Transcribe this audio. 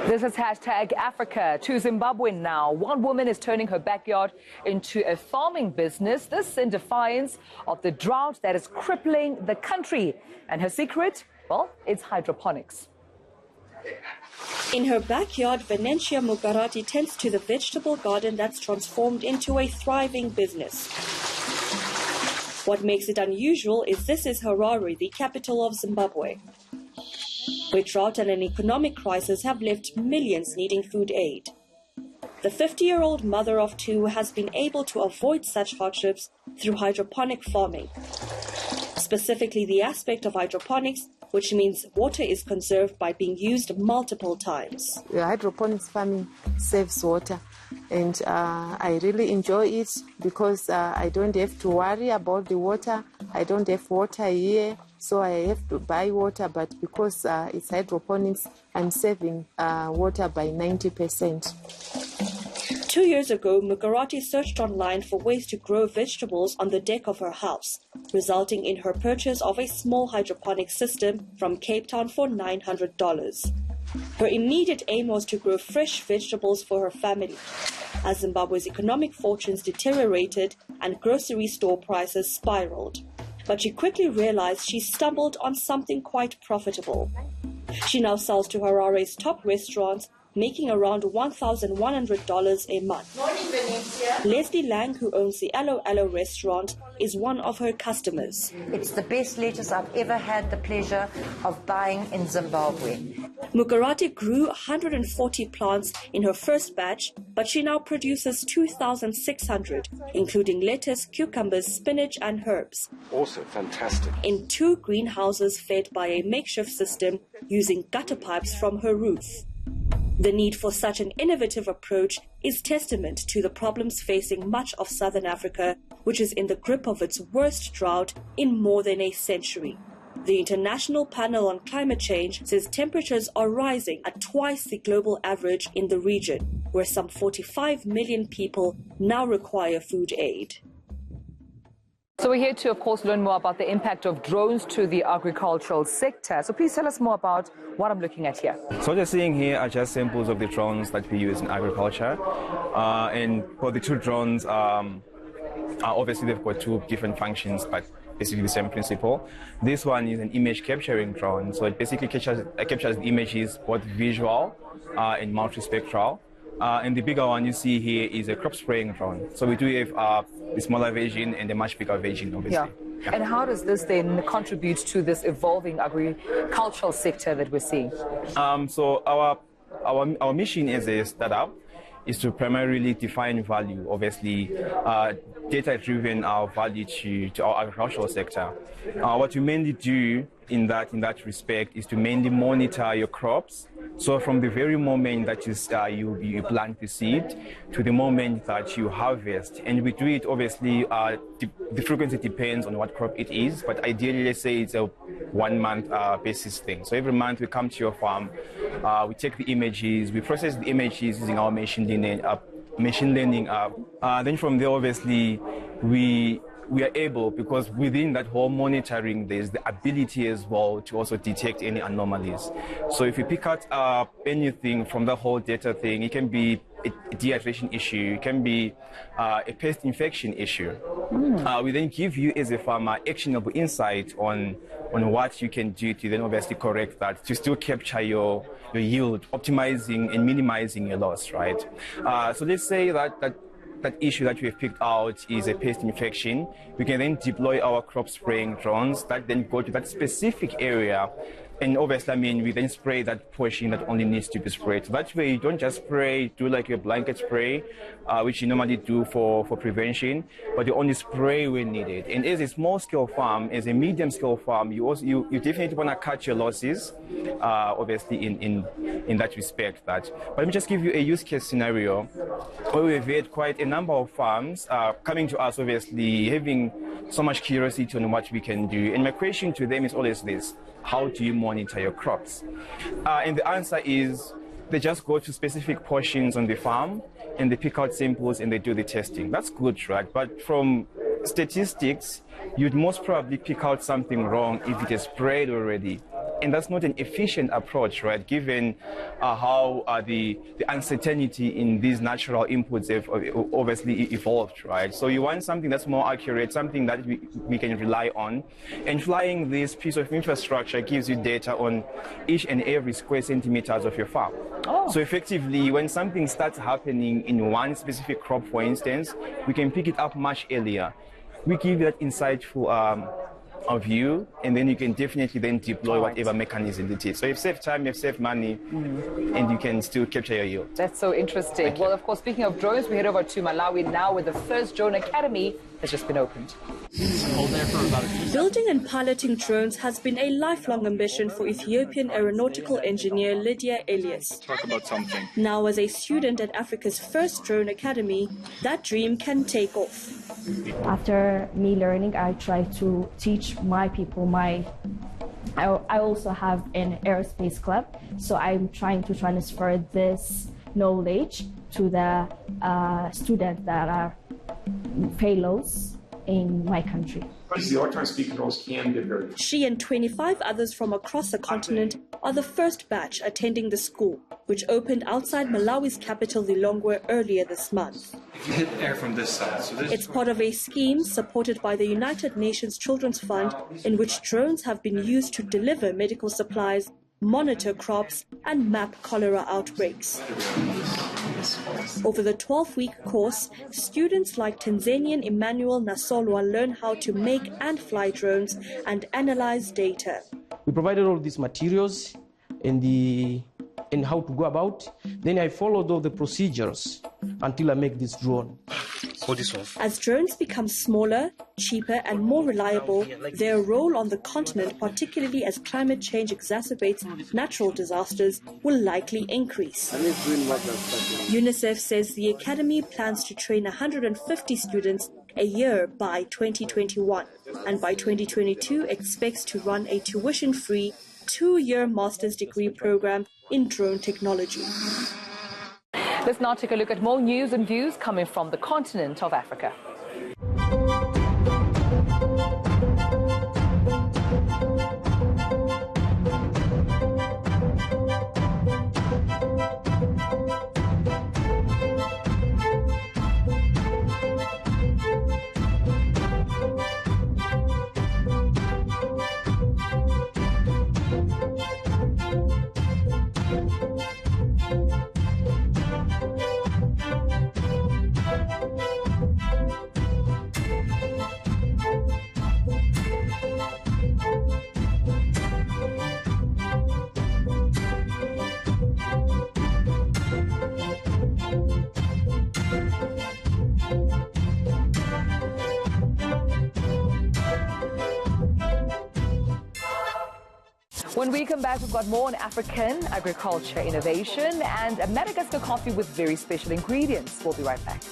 This is hashtag Africa to Zimbabwe now. One woman is turning her backyard into a farming business. This in defiance of the drought that is crippling the country. And her secret? Well, it's hydroponics. In her backyard, Venetia Mugarati tends to the vegetable garden that's transformed into a thriving business. What makes it unusual is this is Harare, the capital of Zimbabwe, where drought and an economic crisis have left millions needing food aid. The 50-year-old mother of two has been able to avoid such hardships through hydroponic farming. Specifically, the aspect of hydroponics, which means water is conserved by being used multiple times. Hydroponics farming saves water, and I really enjoy it because I don't have to worry about the water. I don't have water here, so I have to buy water, but because it's hydroponics, I'm saving water by 90%. 2 years ago, Mugarati searched online for ways to grow vegetables on the deck of her house, resulting in her purchase of a small hydroponic system from Cape Town for $900. Her immediate aim was to grow fresh vegetables for her family, as Zimbabwe's economic fortunes deteriorated and grocery store prices spiraled. But she quickly realized she stumbled on something quite profitable. She now sells to Harare's top restaurants, making around $1,100 a month. Morning, Venetia. Leslie Lang, who owns the Alo Alo restaurant, is one of her customers. It's the best lettuce I've ever had the pleasure of buying in Zimbabwe. Mugarati grew 140 plants in her first batch, but she now produces 2,600, including lettuce, cucumbers, spinach and herbs. Also fantastic. In 2 greenhouses fed by a makeshift system using gutter pipes from her roof. The need for such an innovative approach is testament to the problems facing much of southern Africa, which is in the grip of its worst drought in more than a century. The International Panel on Climate Change says temperatures are rising at twice the global average in the region, where some 45 million people now require food aid. So we're here to, of course, learn more about the impact of drones to the agricultural sector. So please tell us more about what I'm looking at here. So what you're seeing here are just samples of the drones that we use in agriculture. And for the 2 drones, obviously they've got 2 different functions, but basically the same principle. This one is an image capturing drone. So it basically captures the images, both visual and multispectral. And the bigger one you see here is a crop spraying drone. So we do have the smaller version and the much bigger version, obviously. Yeah. And how does this then contribute to this evolving agricultural sector that we're seeing? So our mission as a startup is to primarily define value, obviously data-driven value to our agricultural sector. What we mainly do in that respect is to mainly monitor your crops. So from the very moment that you plant the seed to the moment that you harvest, and we do it obviously, the frequency depends on what crop it is, but ideally let's say it's a 1 month basis thing. So every month we come to your farm, we take the images, we process the images using our machine learning app. Then from there obviously we are able, because within that whole monitoring, there's the ability as well to also detect any anomalies. So if you pick out anything from the whole data thing, it can be a dehydration issue, it can be a pest infection issue. We then give you as a farmer actionable insight on what you can do to then obviously correct that, to still capture your yield, optimizing and minimizing your loss, right? So let's say that issue that we have picked out is a pest infection. We can then deploy our crop spraying drones that then go to that specific area. And obviously, we then spray that portion that only needs to be sprayed. So that way, you don't just do like a blanket spray, which you normally do for prevention, but you only spray when needed. And as a small-scale farm, as a medium-scale farm, you definitely want to cut your losses, obviously, in that respect. But let me just give you a use case scenario where we've had quite a number of farms coming to us, obviously, having so much curiosity on what we can do. And my question to them is always this: how do you monitor your crops? And the answer is they just go to specific portions on the farm and they pick out samples and they do the testing. That's good, right? But from statistics, you'd most probably pick out something wrong if it is sprayed already. And that's not an efficient approach, right, given how the uncertainty in these natural inputs have obviously evolved, right? So you want something that's more accurate, something that we can rely on. And flying this piece of infrastructure gives you data on each and every square centimeters of your farm. Oh. So effectively, when something starts happening in one specific crop, for instance, we can pick it up much earlier. We give you that insightful of you, and then you can definitely then deploy whatever mechanism it is. So you've saved time, you've saved money, and you can still capture your yield. That's so interesting. Well, of course, speaking of drones, we head over to Malawi now, where the first drone academy has just been opened. Building and piloting drones has been a lifelong ambition for Ethiopian aeronautical engineer LYDIA ELIAS. Talk about something. Now, as a student at Africa's first drone academy, that dream can take off. After me learning, I try to teach my people. I also have an aerospace club, so I'm trying to transfer this knowledge to the students that are fellows in my country. She and 25 others from across the continent are the first batch attending the school, which opened outside Malawi's capital, Lilongwe, earlier this month. If you hit air from this side, It's part of a scheme supported by the United Nations Children's Fund, in which drones have been used to deliver medical supplies, monitor crops, and map cholera outbreaks. Over the 12-week course, students like Tanzanian Emmanuel Nasolwa learn how to make and fly drones and analyze data. We provided all these materials and how to go about. Then I followed all the procedures until I make this drone. As drones become smaller, cheaper, and more reliable, their role on the continent, particularly as climate change exacerbates natural disasters, will likely increase. UNICEF says the academy plans to train 150 students a year by 2021, and by 2022 expects to run a tuition-free 2-year master's degree program in drone technology. Let's now take a look at more news and views coming from the continent of Africa. When we come back, we've got more on African agriculture innovation and a Madagascar coffee with very special ingredients. We'll be right back.